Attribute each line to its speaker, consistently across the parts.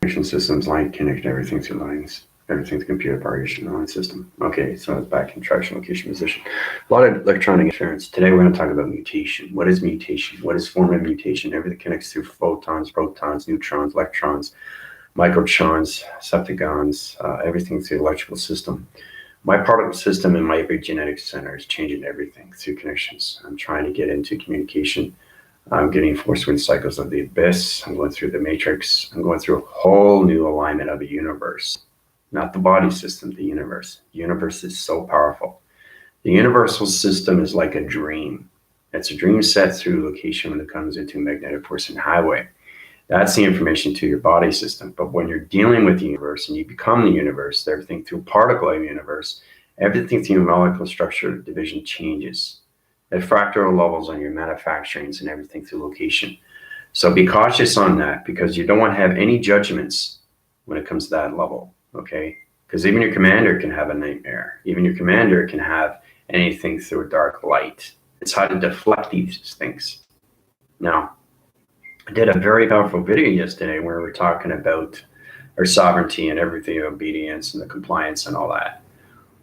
Speaker 1: systems, line connect everything through lines. Everything's computer partition line system. Okay, so it's back in traction location position. A lot of electronic interference. Today we're going to talk about mutation. What is mutation? What is form of mutation? Everything connects through photons, protons, neutrons, electrons, microtrons, septagons, everything through the electrical system. My particle system and my epigenetic center is changing everything through connections. I'm trying to get into communication. I'm getting force wind cycles of the abyss. I'm going through the matrix. I'm going through a whole new alignment of a universe. Not the body system, the universe. The universe is so powerful. The universal system is like a dream. It's a dream set through location when it comes into magnetic force and highway. That's the information to your body system. But when you're dealing with the universe and you become the universe, everything through particle of the universe, everything through molecular structure division changes. The fractal levels on your manufacturings and everything through location. So be cautious on that, because you don't want to have any judgments when it comes to that level, okay? Because even your commander can have a nightmare. Even your commander can have anything through a dark light. It's how to deflect these things. Now, I did a very powerful video yesterday where we're talking about our sovereignty and everything, obedience and the compliance and all that.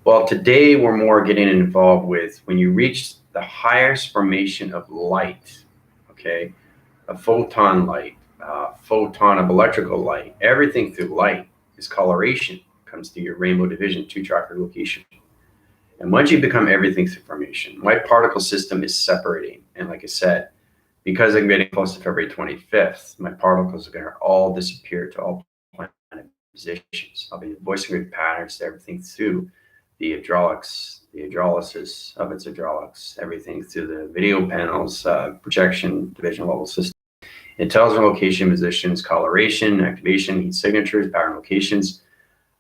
Speaker 1: Well, today we're more getting involved with when you reach the highest formation of light, okay? A photon light, photon of electrical light, everything through light is coloration, comes to your rainbow division, 2-tracker location. And once you become everything through formation, my particle system is separating. And like I said, because I'm getting close to February 25th, my particles are going to all disappear to all planet positions. I'll be voicing grid patterns to everything through the hydraulics, the hydrolysis of its hydraulics, everything through the video panels, projection, division level system. It tells our location, positions, coloration, activation, heat signatures, pattern locations.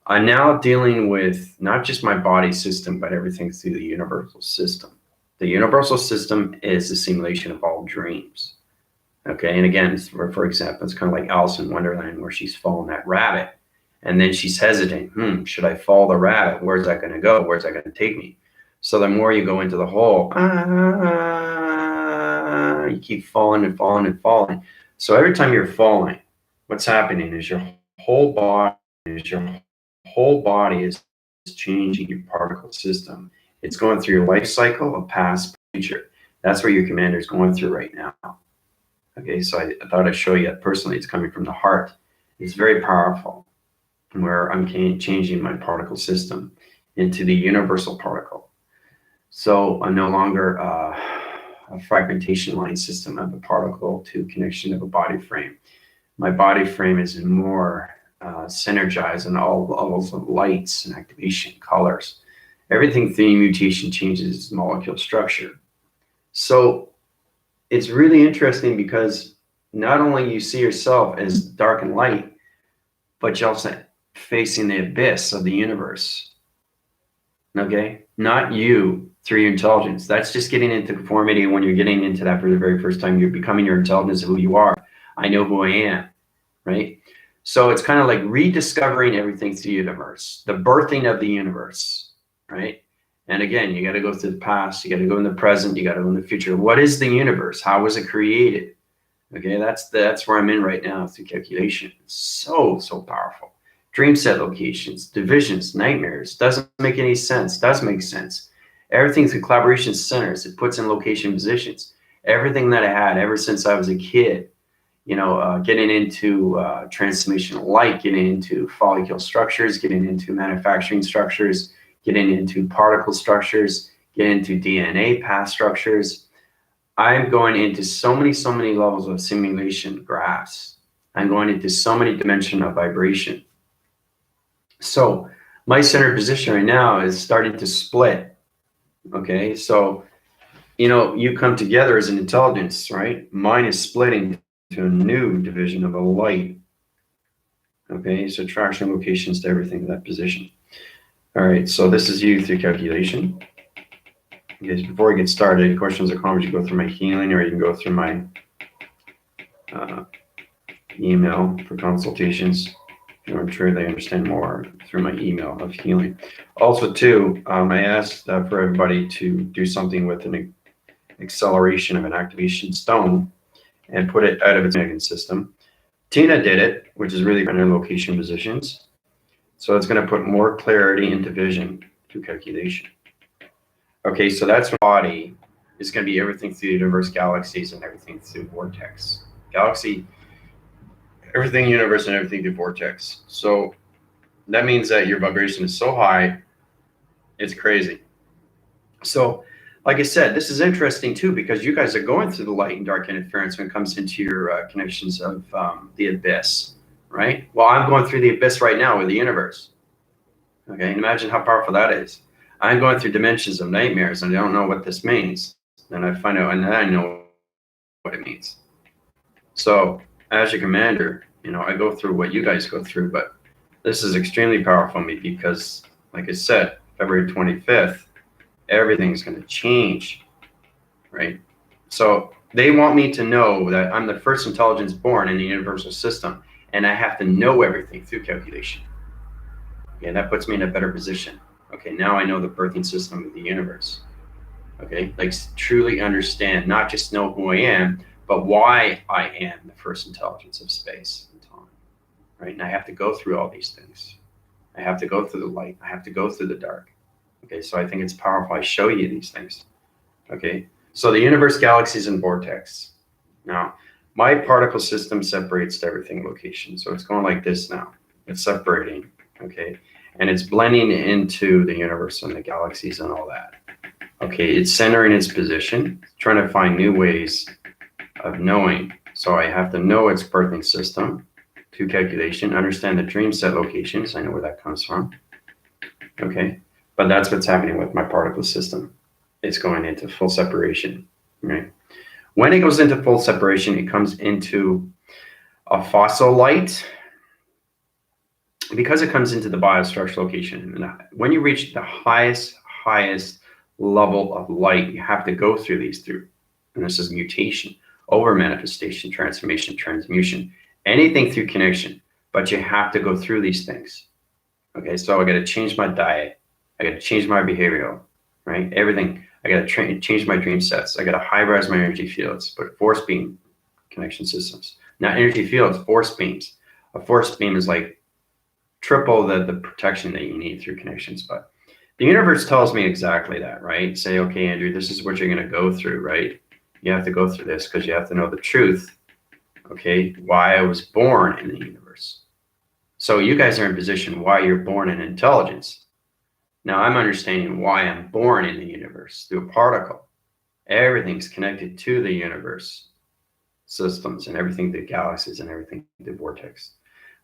Speaker 1: I'm now dealing with not just my body system, but everything through the universal system. The universal system is the simulation of all dreams. Okay, and again, for example, it's kind of like Alice in Wonderland, where she's following that rabbit. And then she's hesitating. Should I follow the rabbit? Where's that going to go? Where's that going to take me? So the more you go into the hole, you keep falling and falling and falling. So every time you're falling, what's happening is your whole body is changing your particle system. It's going through your life cycle of past, future. That's what your commander is going through right now. Okay, so I thought I'd show you that personally. It's coming from the heart. It's very powerful, where I'm changing my particle system into the universal particle. So I'm no longer a fragmentation line system of a particle to connection of a body frame. My body frame is more synergized in all levels of lights and activation, colors. Everything through mutation changes its molecular structure. So it's really interesting, because not only you see yourself as dark and light, but you're also facing the abyss of the universe. Okay, not you through your intelligence. That's just getting into conformity. When you're getting into that for the very first time, you're becoming your intelligence of who you are. I know who I am, right? So it's kind of like rediscovering everything through the universe, the birthing of the universe, right? And again, you got to go through the past, you got to go in the present, you got to go in the future. What is the universe? How was it created? Okay, that's where I'm in right now through calculation. It's so powerful. Dream set locations, divisions, nightmares, doesn't make any sense, does make sense. Everything through collaboration centers, it puts in location positions. Everything that I had ever since I was a kid, you know, getting into transformation of light, getting into follicle structures, getting into manufacturing structures, getting into particle structures, getting into DNA path structures. I'm going into so many levels of simulation graphs. I'm going into so many dimensions of vibration. So my center position right now is starting to split. Okay, so you know, you come together as an intelligence, right? Mine is splitting to a new division of a light. Okay, so traction locations to everything in that position. All right, so this is you through calculation. Okay, before we get started, questions or comments, you go through my healing, or you can go through my email for consultations. I'm sure they understand more through my email of healing. Also, too, I asked for everybody to do something with an acceleration of an activation stone and put it out of its magnetic system Tina did it, which is really under location positions. So it's going to put more clarity into vision through calculation. Okay, so that's body is going to be everything through the universe, galaxies, and everything through vortex. Galaxy, everything universe, and everything through vortex. So that means that your vibration is so high, it's crazy. So, like I said, this is interesting too, because you guys are going through the light and dark interference when it comes into your connections of the abyss, right? Well, I'm going through the abyss right now with the universe. Okay, and imagine how powerful that is. I'm going through dimensions of nightmares, and I don't know what this means. Then I find out, and then I know what it means. So, as your commander, I go through what you guys go through, but this is extremely powerful for me because, like I said, February 25th, everything's going to change, right? So they want me to know that I'm the first intelligence born in the universal system, and I have to know everything through calculation. Okay, that puts me in a better position. Okay, now I know the birthing system of the universe. Okay, like truly understand, not just know who I am, but why I am the first intelligence of space and time, right? And I have to go through all these things. I have to go through the light. I have to go through the dark. Okay, so I think it's powerful. I show you these things. Okay, so the universe, galaxies, and vortex. Now, my particle system separates to everything location. So it's going like this now. It's separating, okay? And it's blending into the universe and the galaxies and all that. Okay, it's centering its position, trying to find new ways of knowing. So I have to know its birthing system through calculation, understand the dream set locations. I know where that comes from. Okay, but that's what's happening with my particle system. It's going into full separation, right? When it goes into full separation, it comes into a fossil light because it comes into the biostructure location. And when you reach the highest level of light, you have to go through these and this is mutation, over manifestation, transformation, transmutation, anything through connection, but you have to go through these things. Okay, so I got to change my diet. I got to change my behavioral, right? Everything. I got to change my dream sets. I got to high-rise my energy fields, but force beam connection systems. Not energy fields, force beams. A force beam is like triple the protection that you need through connections. But the universe tells me exactly that, right? Say, okay, Andrew, this is what you're going to go through, right? You have to go through this because you have to know the truth, okay? Why I was born in the universe. So you guys are in position why you're born in intelligence. Now I'm understanding why I'm born in the universe through a particle. Everything's connected to the universe systems and everything, the galaxies and everything, the vortex.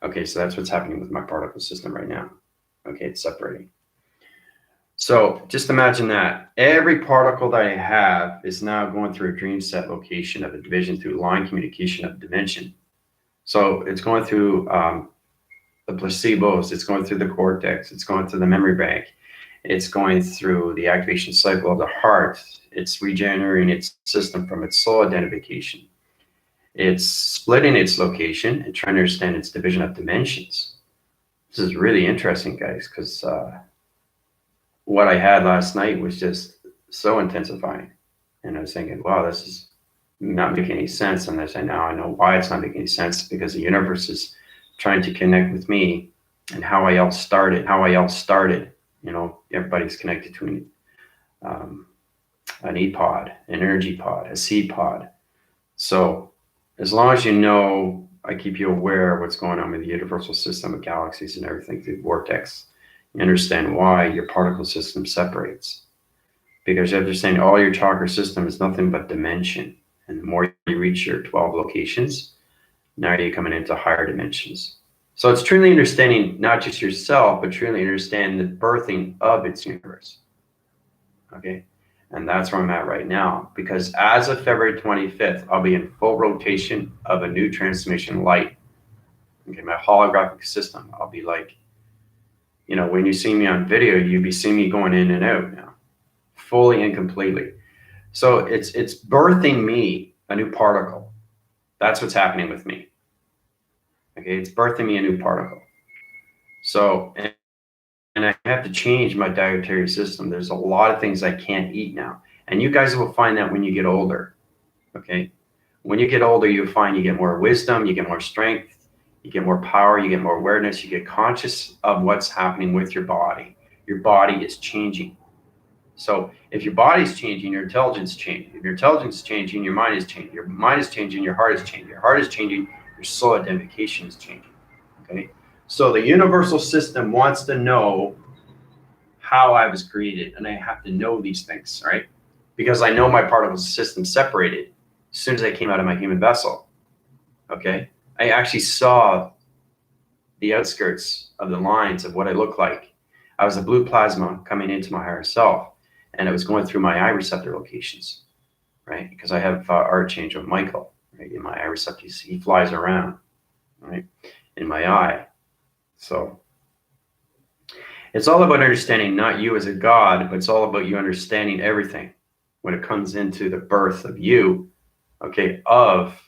Speaker 1: Okay, so that's what's happening with my particle system right now. Okay, it's separating. So just imagine that every particle that I have is now going through a dream set location of a division through line communication of dimension. So it's going through the placebos, it's going through the cortex, it's going through the memory bank, it's going through the activation cycle of the heart, it's regenerating its system from its soul identification. It's splitting its location and trying to understand its division of dimensions. This is really interesting, guys, because what I had last night was just so intensifying. And I was thinking, wow, this is not making any sense. And I say, now I know why it's not making any sense, because the universe is trying to connect with me and how I all started. Everybody's connected to an E-pod, an energy pod, a C-pod. So as long as you know, I keep you aware of what's going on with the universal system of galaxies and everything through vortex, you understand why your particle system separates. Because you understand all your chakra system is nothing but dimension. And the more you reach your 12 locations, now you're coming into higher dimensions. So it's truly understanding not just yourself, but truly understanding the birthing of its universe. Okay? And that's where I'm at right now. Because as of February 25th, I'll be in full rotation of a new transmission light. Okay, my holographic system. I'll be like, when you see me on video, you'll be seeing me going in and out now, fully and completely. So it's birthing me a new particle. That's what's happening with me. Okay, it's birthing me a new particle. So, and I have to change my dietary system. There's a lot of things I can't eat now. And you guys will find that when you get older. Okay, when you get older, you'll find you get more wisdom, you get more strength, You get more power, you get more awareness, you get conscious of what's happening with your body. Your body is changing. So if your body's changing, your intelligence is changing. If your intelligence is changing, your mind is changing. Your mind is changing, your heart is changing. Your heart is changing, your soul identification is changing. Okay? So the universal system wants to know how I was created, and I have to know these things, right? Because I know my particle system separated as soon as I came out of my human vessel. Okay? I actually saw the outskirts of the lines of what I look like. I was a blue plasma coming into my higher self, and it was going through my eye receptor locations, right? Because I have Archangel Michael, right? In my eye receptors, he flies around, right? In my eye. So it's all about understanding not you as a God, but it's all about you understanding everything when it comes into the birth of you, okay, of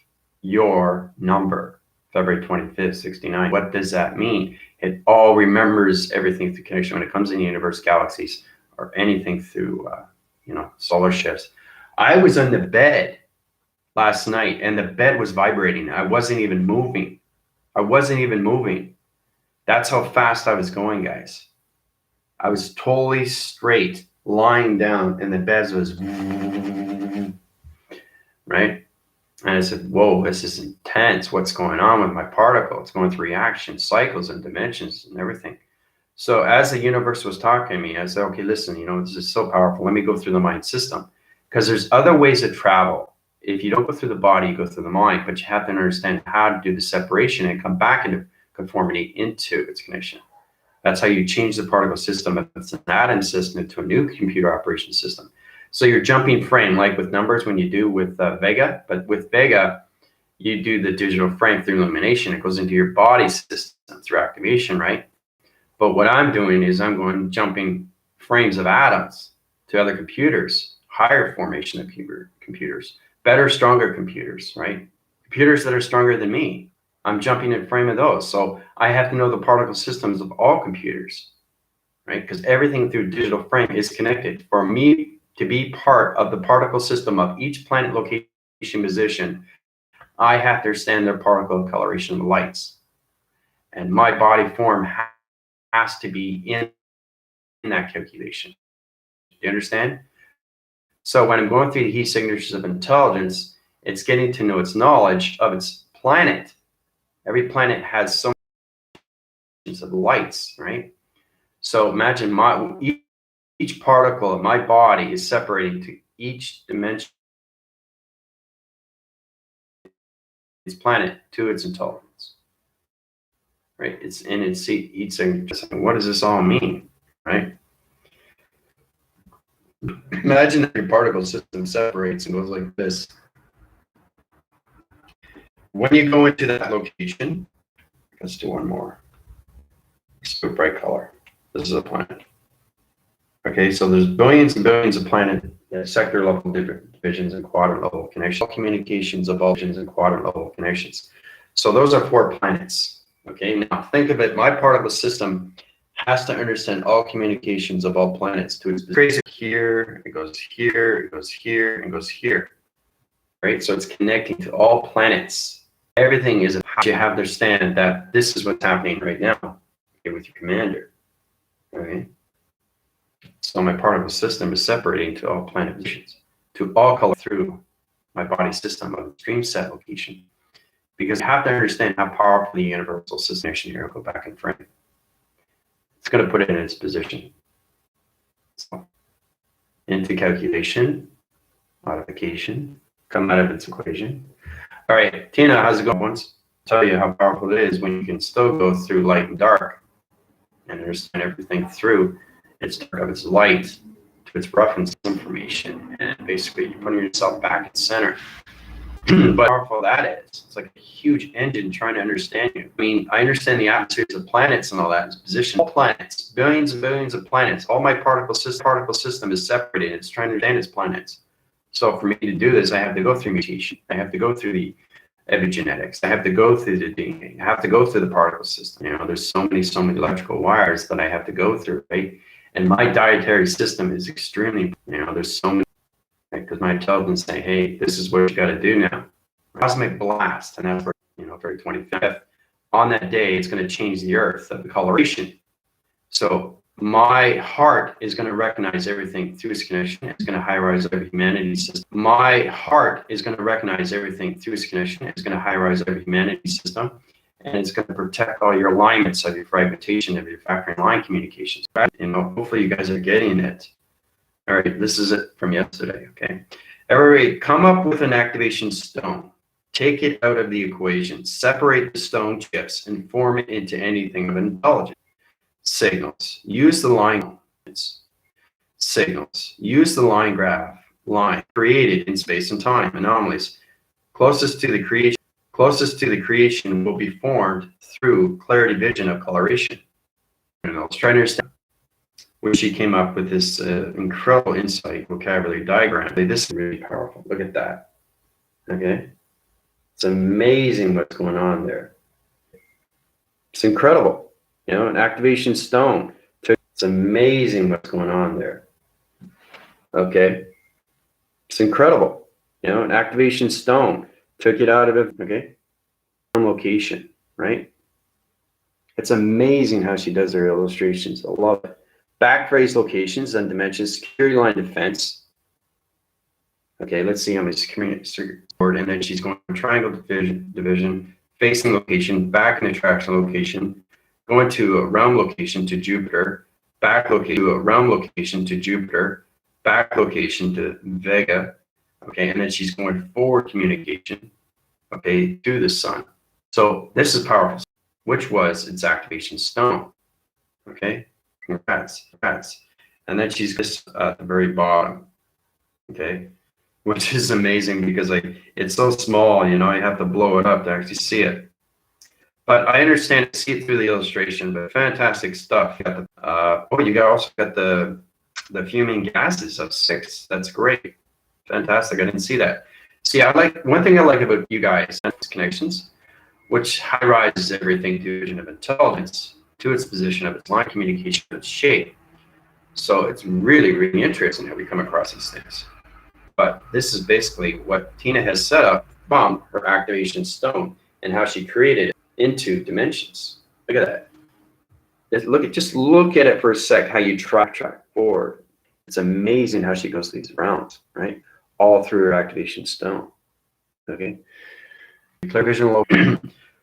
Speaker 1: your number, February 25th, 69. What does that mean? It all remembers everything through connection when it comes in the universe, galaxies, or anything through, solar shifts. I was on the bed last night and the bed was vibrating. I wasn't even moving. That's how fast I was going, guys. I was totally straight, lying down, and the bed was right. And I said, whoa, this is intense. What's going on with my particle? It's going through reactions, cycles, and dimensions and everything. So as the universe was talking to me, I said, okay, listen, this is so powerful. Let me go through the mind system. Because there's other ways to travel. If you don't go through the body, you go through the mind. But you have to understand how to do the separation and come back into conformity into its connection. That's how you change the particle system. If it's an atom system into a new computer operation system. So you're jumping frame, like with numbers when you do with Vega. But with Vega, you do the digital frame through illumination. It goes into your body system through activation, right? But what I'm doing is I'm going jumping frames of atoms to other computers, higher formation of computers, better, stronger computers, right? Computers that are stronger than me. I'm jumping in frame of those. So I have to know the particle systems of all computers, right? Because everything through digital frame is connected. For me to be part of the particle system of each planet location position, I have to understand their particle coloration of lights. And my body form has to be in that calculation. Do you understand? So when I'm going through the heat signatures of intelligence, it's getting to know its knowledge of its planet. Every planet has so many of lights, right? So imagine each particle of my body is separating to each dimension of its planet to its intelligence, right? It's in its heat signatures. What does this all mean, right? Imagine that your particle system separates and goes like this. When you go into that location, let's do one more. Let's do a bright color. This is a planet. Okay, so there's billions and billions of planet sector level divisions and quadrant level connections, all communications of all divisions and quadrant level connections. So those are 4 planets. Okay, now think of it, my particle system has to understand all communications of all planets to its crazy here, it goes here, it goes here, and goes here. Right? So it's connecting to all planets. Everything is how you have to understand that this is what's happening right now, okay, with your commander. Okay. So my particle system is separating to all planet positions, to all color through my body system of extreme set location. Because you have to understand how powerful the universal system is. Here, I'll go back in frame. It's going to put it in its position. So, into calculation, modification, come out of its equation. All right, Tina, how's it going? Once tell you how powerful it is when you can still go through light and dark and understand everything through its dark of its light to its reference information, and basically you're putting yourself back at center. But how powerful that is. It's like a huge engine trying to understand you. I mean, I understand the atmospheres of planets and all that. It's position all planets, billions and billions of planets. All my particle system is separated. It's trying to understand its planets. So for me to do this, I have to go through mutation. I have to go through the epigenetics. I have to go through the DNA. I have to go through the particle system. There's so many electrical wires that I have to go through, right? And my dietary system is extremely, there's so many, because my intelligence say, hey, this is what you got to do now. Cosmic blast, and that's for, February 25th. On that day, it's going to change the earth of the coloration. So my heart is going to recognize everything through its connection. It's going to high-rise every humanity system. My heart is going to recognize everything through its connection. It's going to high-rise every humanity system. And it's going to protect all your alignments of your fragmentation, of your factoring line communications. You know, hopefully you guys are getting it. All right, this is it from yesterday, okay? Everybody, come up with an activation stone. Take it out of the equation. Separate the stone chips and form it into anything of intelligence. Signals. Use the line. Signals. Use the line graph. Line created in space and time. Anomalies. Closest to the creation will be formed through clarity vision of coloration. And let's try to understand where she came up with this incredible insight vocabulary diagram. This is really powerful. Look at that. Okay. It's amazing what's going on there. It's incredible. You know, an activation stone. It's amazing what's going on there. Okay. It's incredible. You know, an activation stone. Took it out of it. Okay. Location, right? It's amazing how she does her illustrations. I love it. Backphrase locations and dimensions, security line defense. Okay, let's see how much community board, and then she's going to triangle division, facing location, back in attraction location, going to a realm location to Jupiter, back location to a realm location to Jupiter, back location to Vega. Okay, and then she's going forward communication, okay, to the sun. So this is powerful, which was its activation stone. Okay, congrats. And then she's just at the very bottom. Okay, which is amazing because like it's so small, you know, I have to blow it up to actually see it. But I understand, see it through the illustration. But fantastic stuff. You got the, you also got the fuming gases of 6. That's great, fantastic. I didn't see that. See, I like one thing I like about you guys, connections, which high rises everything to vision of intelligence to its position of its line communication, its shape. So it's really, really interesting how we come across these things. But this is basically what Tina has set up from her activation stone and how she created it into dimensions. Look at that. Just look at it for a sec, how you track forward. It's amazing how she goes these rounds, right? All through her activation stone. Okay. Clear vision, low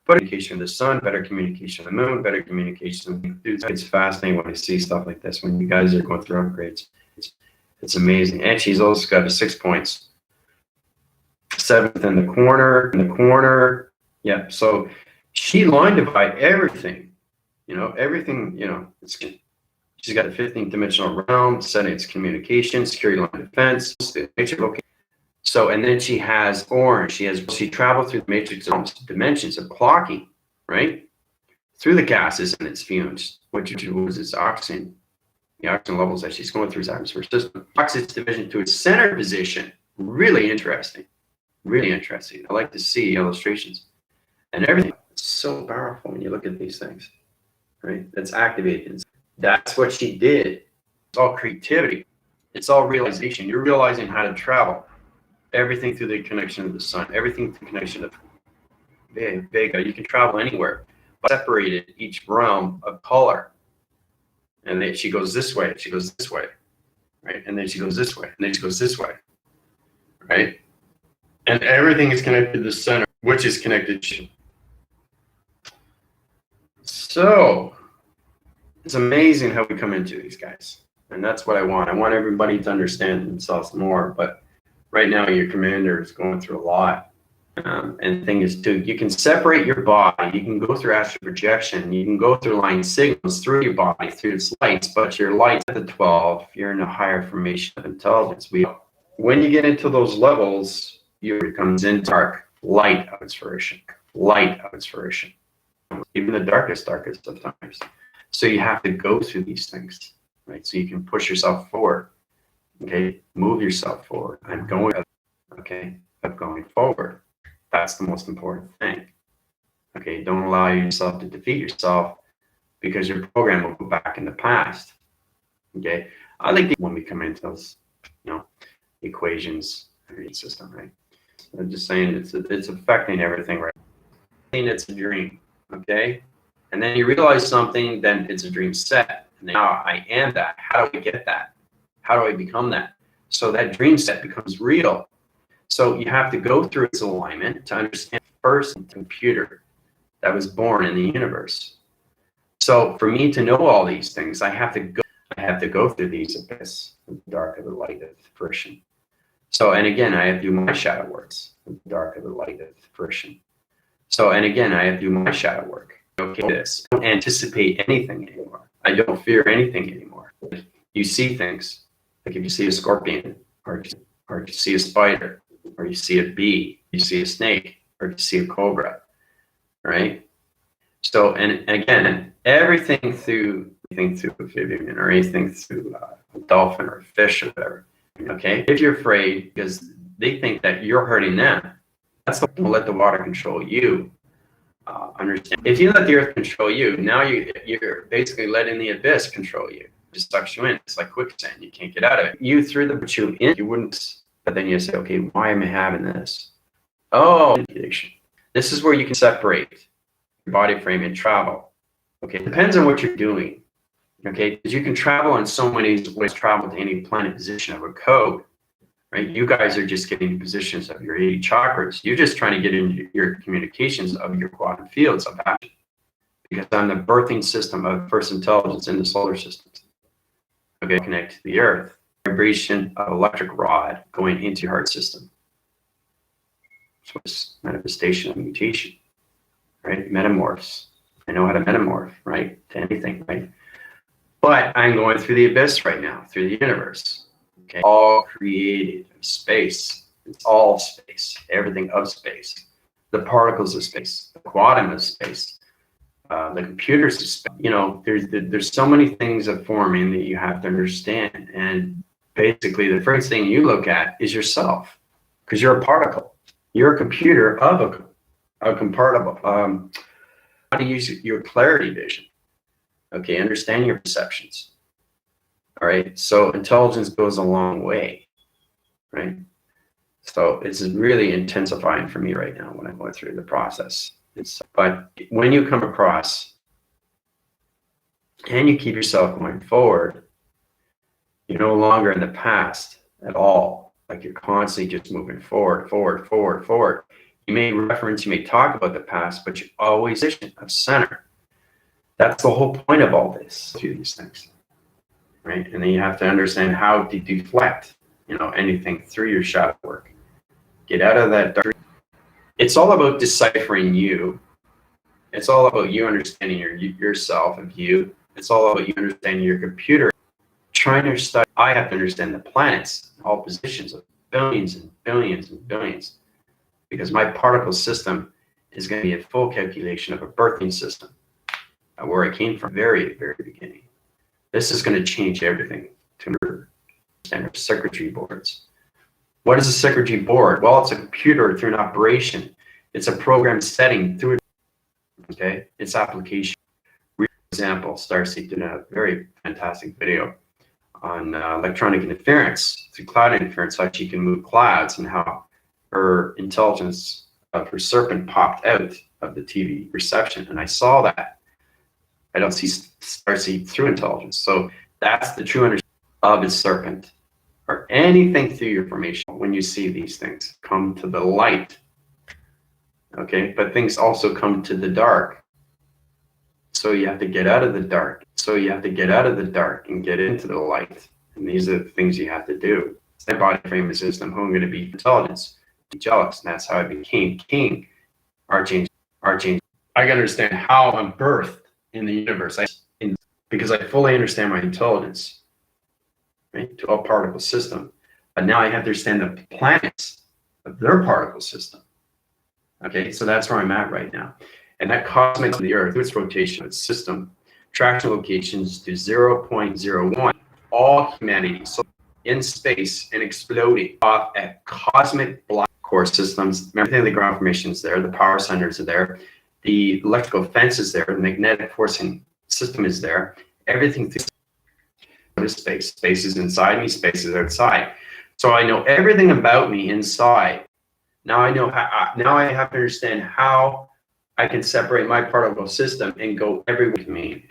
Speaker 1: communication of the sun, better communication of the moon, better communication. Dude, it's fascinating when I see stuff like this, when you guys are going through upgrades. It's amazing. And she's also got a 6 points. 7th in the corner. Yeah. So she line divide everything, you know, everything, you know, she's got a 15th dimensional realm, setting its communication, security line defense, the nature location. So, and then she has orange. She travels through the matrix dimensions of clocking, right? Through the gases and its fumes, which was its oxygen. The oxygen levels that she's going through its atmosphere system. Oxygen's division to its center position. Really interesting. Really interesting. I like to see illustrations. And everything. It's so powerful when you look at these things, right? That's activated. That's what she did. It's all creativity. It's all realization. You're realizing how to travel. Everything through the connection of the sun, everything through the connection of Vega. You can travel anywhere, but separated each realm of color. And then she goes this way, she goes this way, right? And then she goes this way, and then she goes this way, right? And everything is connected to the center, which is connected to. So it's amazing how we come into these guys. And that's what I want. I want everybody to understand themselves more, but right now, your commander is going through a lot. And the thing is, too, you can separate your body. You can go through astral projection. You can go through line signals through your body, through its lights. But your lights at the 12, you're in a higher formation of intelligence. When you get into those levels, it becomes in dark, light of its fruition. Light of its fruition. Even the darkest of times. So you have to go through these things, right? So you can push yourself forward. Okay, move yourself forward. I'm going forward. That's the most important thing. Okay, don't allow yourself to defeat yourself because your program will go back in the past. Okay, I like when we come into those, you know, equations system, right? I'm just saying it's affecting everything, right? I think it's a dream. Okay. And then you realize something, then it's a dream set. And now I am that. How do I get that? How do I become that? So that dream set becomes real. So you have to go through its alignment to understand first the computer that was born in the universe. So for me to know all these things, I have to go through these abyss, the dark of the light of fruition. So, and again, I have to do my shadow works, the dark of the light of fruition. So, and again, I have to do my shadow work. Okay, this. I don't anticipate anything anymore. I don't fear anything anymore. You see things, like if you see a scorpion, or you see a spider, or you see a bee, you see a snake, or you see a cobra, right? So, and again, everything through amphibian or anything through a dolphin or a fish or whatever. Okay, if you're afraid because they think that you're hurting them, that's the don't let the water control you. Understand? If you let the earth control you, now you're basically letting the abyss control you. It just sucks you in. It's like quicksand. You can't get out of it. You threw the put you in. You wouldn't. But then you say, okay, why am I having this? Oh, addiction. This is where you can separate your body frame and travel. Okay, it depends on what you're doing. Okay, because you can travel in so many ways. Travel to any planet position of a code. Right? You guys are just getting positions of your 80 chakras. You're just trying to get into your communications of your quantum fields of action. Because I'm the birthing system of first intelligence in the solar system. Okay, connect to the earth. Vibration of electric rod going into your heart system. So it's manifestation of mutation. Right? Metamorphs. I know how to metamorph, right? To anything, right? But I'm going through the abyss right now, through the universe. Okay, all created in space. It's all space, everything of space. The particles of space, the quantum of space, the computers of space. You know, there's so many things of forming that you have to understand. And basically, the first thing you look at is yourself, because you're a particle. You're a computer of a compartable. How to use your clarity vision. Okay, understand your perceptions. All right, so intelligence goes a long way, right? So it's really intensifying for me right now when I'm going through the process. But when you come across and you keep yourself going forward, you're no longer in the past at all. Like you're constantly just moving forward, forward, forward, forward. You may reference, you may talk about the past, but you're always of center. That's the whole point of all this, through these things. Right? And then you have to understand how to deflect, you know, anything through your shadow work. Get out of that dark. It's all about deciphering you. It's all about you understanding yourself and you. It's all about you understanding your computer. Trying to study. I have to understand the planets, all positions of billions and billions and billions, because my particle system is going to be a full calculation of a birthing system, where I came from, very, very beginning. This is going to change everything to understand circuitry boards. What is a circuitry board? Well, it's a computer through an operation. It's a program setting through it. Okay, its application. For example, Starseed did a very fantastic video on electronic interference through cloud interference, how she can move clouds and how her intelligence of her serpent popped out of the TV reception. And I saw that. I don't see Starseed through intelligence. So that's the true understanding of its serpent, or anything through your formation. When you see these things come to the light, okay, but things also come to the dark. So you have to get out of the dark. So you have to get out of the dark and get into the light. And these are the things you have to do. It's that body frame system. Who I'm going to be intelligence, be jealous. And that's how I became king, archangel. I can understand how I'm birthed in the universe, because I fully understand my intelligence, right, to a particle system. But now I have to understand the planets of their particle system. Okay, so that's where I'm at right now. And that cosmic of the Earth, its rotation, its system, traction locations to 0.01, all humanity so in space and exploding off at cosmic black core systems. Everything, the ground formation is there, the power centers are there, the electrical fence is there, the magnetic forcing system is there, everything through space. Space is inside me, space is outside. So I know everything about me inside. Now I know how, now I have to understand how I can separate my particle system and go everywhere with me.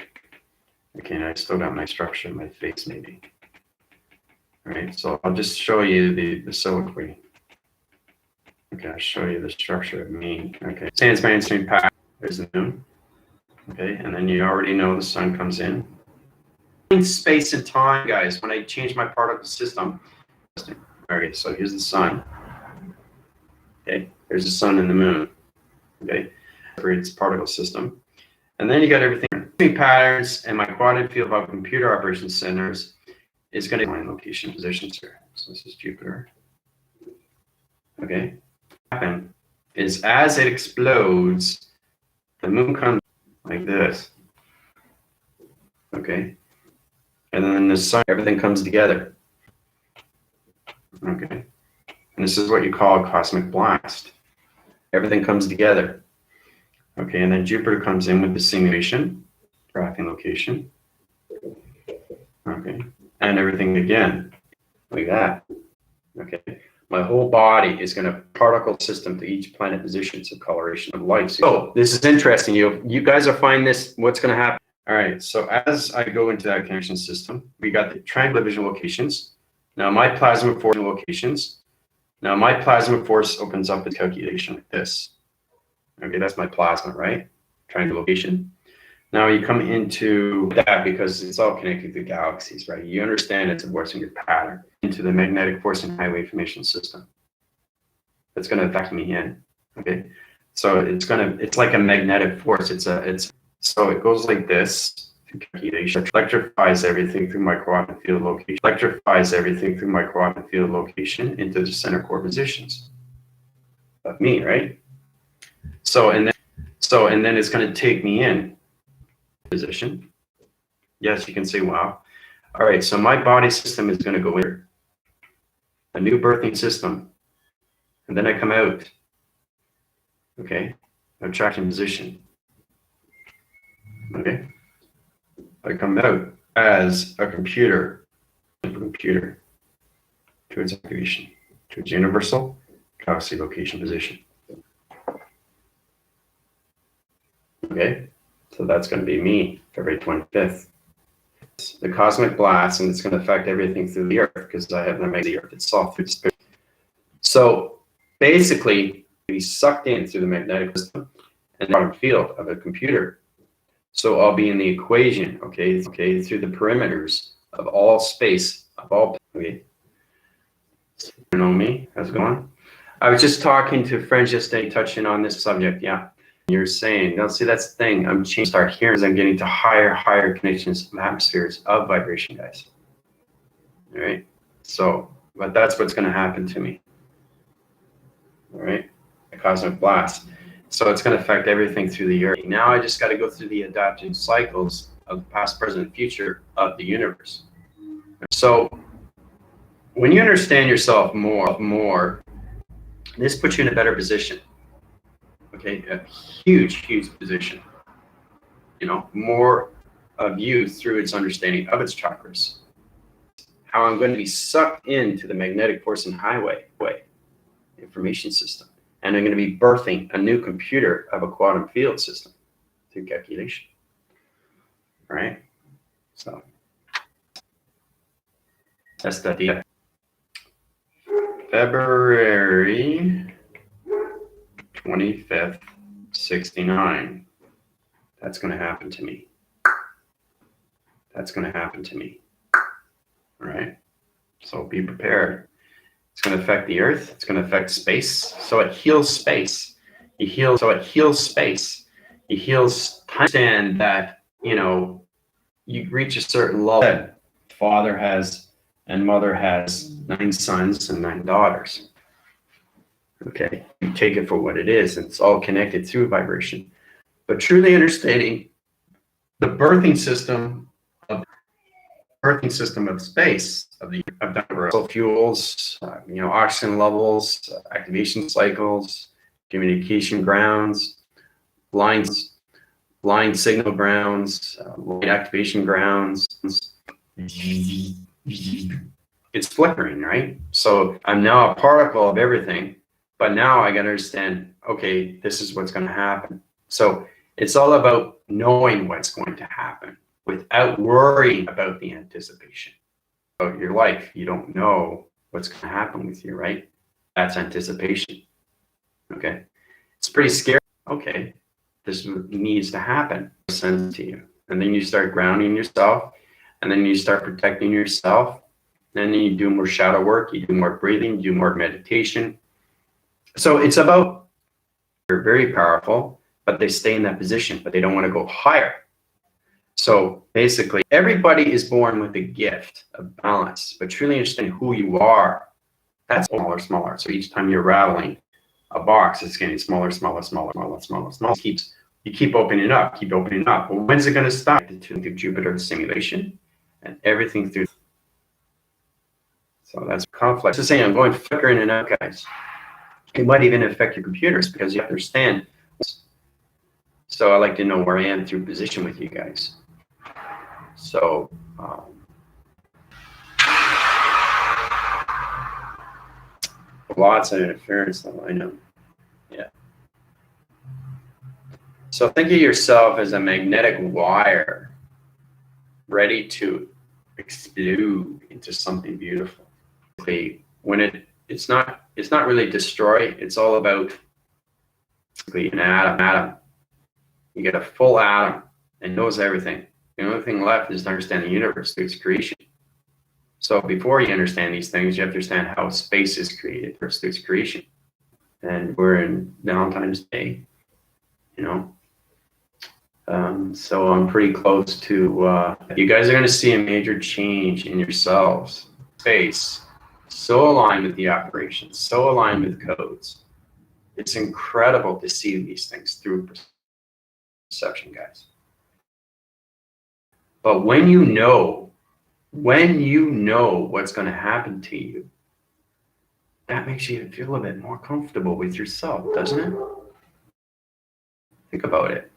Speaker 1: Okay, I still got my structure in my face maybe. All right, so I'll just show you the soliloquy. Okay, I'll show you the structure of me. Okay, stands mainstream path. There's the moon. Okay, and then you already know the sun comes in. Space and time, guys, when I change my particle system. Okay, so here's the sun. Okay, there's the sun and the moon. Okay, creates particle system. And then you got everything patterns, and my quantum field of computer operation centers is going to find location positions here. So this is Jupiter. Okay. What happens is as it explodes, the moon comes like this. Okay. And then the sun, everything comes together. Okay. And this is what you call a cosmic blast. Everything comes together. Okay, and then Jupiter comes in with the simulation, graphing location. Okay, and everything again, like that. Okay, my whole body is going to particle system to each planet position, so coloration of light. So this is interesting. You guys are finding this, what's going to happen. All right, so as I go into that connection system, we got the triangular vision locations. Now my plasma force locations. Now my plasma force opens up a calculation like this. Okay, that's my plasma, right? Triangle location. Now you come into that because it's all connected to galaxies, right? You understand it's a Worsinger pattern into the magnetic force and highway information system. That's going to affect me in. Okay, so it's like a magnetic force. So it goes like this. Calculation electrifies everything through my coordinate field location. Electrifies everything through my coordinate field location into the center core positions of me, right? So and then it's going to take me in position. Yes, you can say, wow. All right, so my body system is going to go in a new birthing system, and then I come out. Okay, attraction position. Okay, I come out as a computer to its activation, to its universal galaxy location position. Okay, so that's going to be me, February 25th. The cosmic blast, and it's going to affect everything through the Earth because I have the Earth itself through space. So basically, be sucked in through the magnetic system and the quantum field of a computer. So I'll be in the equation, okay, through the perimeters of all space, of all. Okay, you know me? How's it going? I was just talking to friends yesterday, touching on this subject. Yeah. You're saying, now see, that's the thing. I'm changing, start hearing as I'm getting to higher connections of atmospheres of vibration, guys. All right. So, but that's what's going to happen to me. All right. A cosmic blast. So it's going to affect everything through the Earth. Now I just got to go through the adaptive cycles of the past, present, and future of the universe. So when you understand yourself more, this puts you in a better position. Okay, a huge position. You know, more of you through its understanding of its chakras. How I'm going to be sucked into the magnetic force and highway information system. And I'm going to be birthing a new computer of a quantum field system through calculation. All right? So that's the idea. February 25th, 69. That's going to happen to me. That's going to happen to me. All right? So be prepared. It's going to affect the Earth. It's going to affect space. So it heals space. It heals space. It heals time. Understand that, you know, you reach a certain level. Father has and mother has 9 sons and 9 daughters. Okay, you take it for what it is, and it's all connected through vibration. But truly understanding the birthing system of space, of the fuels, you know, oxygen levels, activation cycles, communication grounds, line signal grounds, light activation grounds. It's flickering, right? So I'm now a particle of everything. But now I got to understand, okay, this is what's going to happen. So it's all about knowing what's going to happen without worrying about the anticipation. About your life, you don't know what's going to happen with you, right? That's anticipation. Okay. It's pretty scary. Okay. This needs to happen. Sense to you. And then you start grounding yourself, and then you start protecting yourself. Then you do more shadow work, you do more breathing, you do more meditation. So it's about, they're very powerful, but they stay in that position, but they don't want to go higher. So basically, everybody is born with a gift of balance, but truly understanding who you are, that's smaller, smaller. So each time you're rattling a box, it's getting smaller, smaller, smaller, smaller, smaller, smaller. You keep opening up, keep opening up. Well, when's it going to stop? To Jupiter simulation and everything through. So that's complex. Just saying, I'm going flicker in and out, guys. It might even affect your computers because you understand. So I like to know where I am through position with you guys. So lots of interference, though, I know. Yeah. So think of yourself as a magnetic wire ready to explode into something beautiful. When it's not really destroy, it's all about an atom. You get a full atom and knows everything. The only thing left is to understand the universe through its creation. So before you understand these things, you have to understand how space is created through its creation. And we're in Valentine's Day, you know. So I'm pretty close to, you guys are going to see a major change in yourselves. Space, so aligned with the operations, so aligned with codes. It's incredible to see these things through perception, guys. But when you know what's going to happen to you, that makes you feel a bit more comfortable with yourself, doesn't it? Think about it.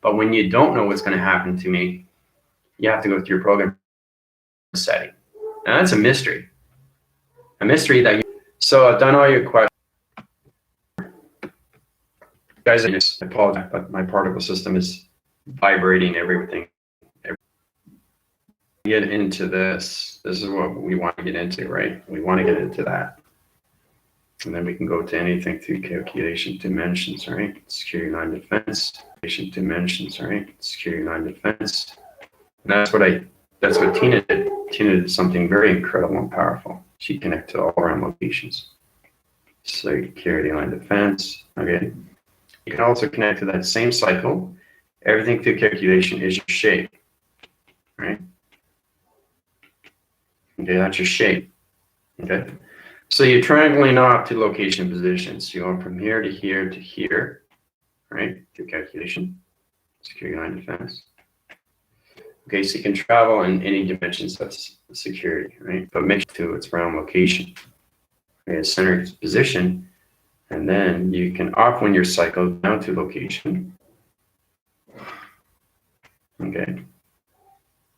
Speaker 1: But when you don't know what's going to happen to me, you have to go through your program setting. Now that's a mystery. A mystery that so I've done all your questions. Guys, I apologize, but my particle system is vibrating everything. Get into this. This is what we want to get into, right? We want to get into that. And then we can go to anything through calculation dimensions, right? Security line defense, dimensions, right? Security line defense. And that's what Tina did. Tina did something very incredible and powerful. She connected all around locations. Security line defense, okay? You can also connect to that same cycle. Everything through calculation is your shape, right? Okay, that's your shape, okay? So you're triangling off to location positions. You go from here to here to here, right? Through calculation, security line defense. Okay, so you can travel in any dimensions, that's security, right? But make sure to its round location. Okay, center position, and then you can off when you're cycled down to location. Okay.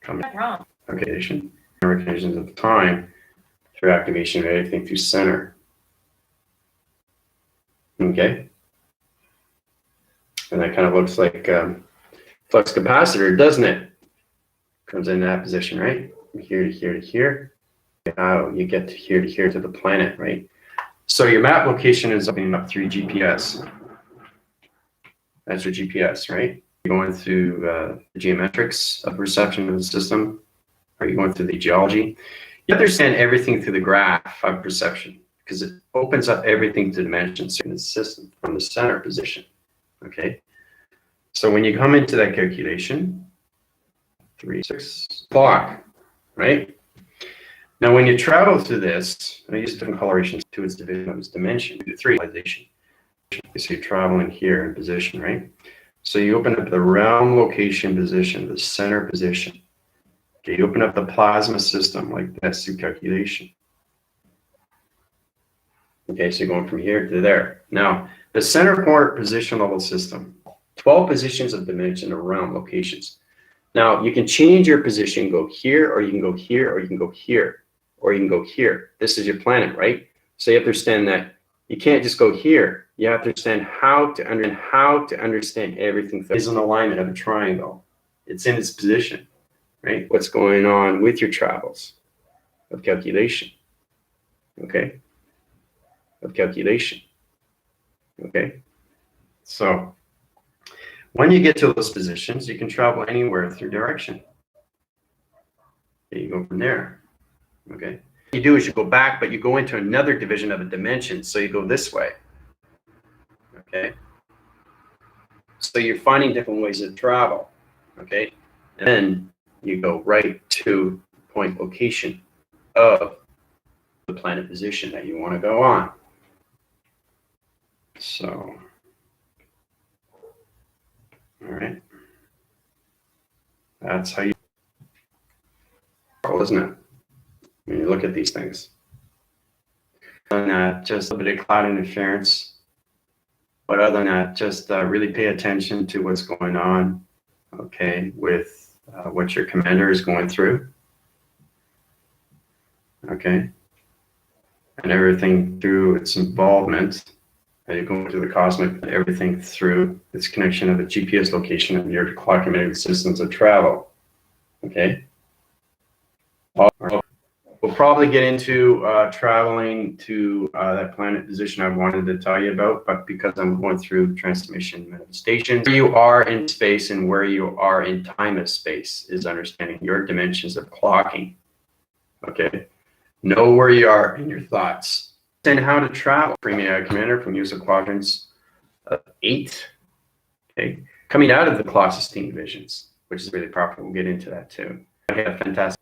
Speaker 1: Come wrong. Okay, recognitions of time through activation of everything through center. Okay. And that kind of looks like flux capacitor, doesn't it? Comes in that position, right? From here to here to here. Now you get to here to the planet, right? So your map location is opening up through GPS. That's your GPS, right? You're going through the geometrics of perception of the system. Are you going through the geology? You understand everything through the graph of perception because it opens up everything to dimensions in the system from the center position. Okay. So when you come into that calculation, 3, 6 block, right? Now, when you travel through this, I use different colorations to its division of its dimension, 3 realization. So you're traveling here in position, right? So you open up the realm location position, the center position. Okay, you open up the plasma system like this through calculation. Okay, so you're going from here to there. Now, the center point position level system, 12 positions of dimension of realm locations. Now, you can change your position, go here, or you can go here, or you can go here, or you can go here. This is your planet, right? So you have to understand that you can't just go here. You have to understand how to understand everything that is an alignment of a triangle. It's in its position, right? What's going on with your travels of calculation, okay? Of calculation, okay? So when you get to those positions, you can travel anywhere through direction. You go from there, okay? What you do is you go back, but you go into another division of a dimension. So you go this way, okay? So you're finding different ways to travel, okay? And then you go right to point location of the planet position that you want to go on. So, all right. That's how you, isn't it? When you look at these things. Other than that, just a bit of cloud interference. But other than that, just really pay attention to what's going on, okay, with what your commander is going through, okay, and everything through its involvement. And you go into the cosmic, everything through its connection of the GPS location of your clock emitting systems of travel, okay. We'll probably get into traveling to that planet position I wanted to tell you about, but because I'm going through transmission manifestations, where you are in space and where you are in time and space is understanding your dimensions of clocking. Okay, know where you are in your thoughts and how to travel. Premier Commander from use of quadrants 8. Okay, coming out of the clock 16 divisions, which is really powerful. We'll get into that too. I have fantastic.